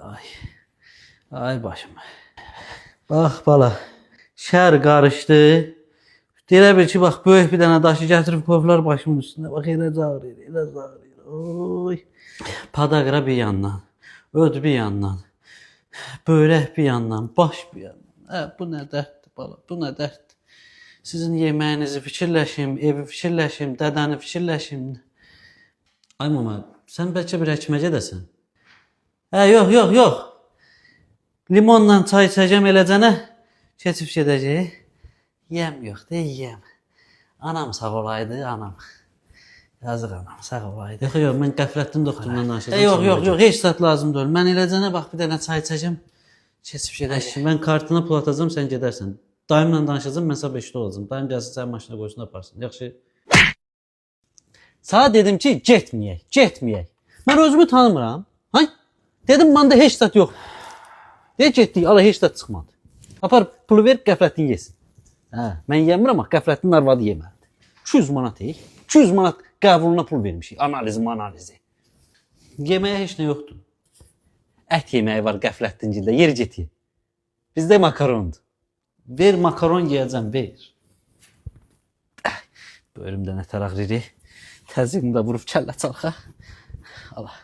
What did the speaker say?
Ay, ay başım. Bax bala, şəhər qarışdı. Elə bil ki, bax, böyük bir dənə daşı gətirib qoyublar başımın üstünə. Bax, elə ağrıyır, elə ağrıyır. Oy. Padaqra bir yandan, öd bir yandan, börək bir yandan, baş bir yandan. Bu nə dərddir bala, bu nə dərddir. Sizin yeməyinizi fikirləşim, evi fikirləşim, dədəni fikirləşim. Ay mama, sən bəlkə bir həkimə gedəsən? Yox. Limonla çay içəcəm eləcənə, keçib gedəcək. Yem yox, yem. Anam sağ olaydı, anam. Yazıq anam, sağ olaydı. Yox, mən Qəfrəttin doktorundan danışacağım. Yox, heç zat lazım deyil. Mən eləcənə bax, bir dənə çay içəcəm, keçib gedəcək. Mən kartına pul atacağım, sən gedərsən. Dayımla danışacağım, mən sabah 5-də olacağım. Dayım gəlsin, sənin maşına qoysun, aparsın. Yaxşı. Sana dedim ki, getməyək. Mən özümü tanımıram. Hay? Dedim, məndə heç zat yox. Deyə getdik, ala heç zat çıxmadı. Apar, pulu ver, Qəfrəttin yesin. Mən yemirəm, amma Qəfrəttin arvadı yeməlidir. 200 manat 200 manat qəbuluna pul vermişik, analizi. Yeməyə heç nə yoxdur. Ət yeməyi var Qəfrətdincildə, yer geti. Bizdə makarondur. Ver makaron yeyəcəm, ver. Bölümdə nə tərəqriri. Təzyiqini də vurub kəllə çalxa. Allah.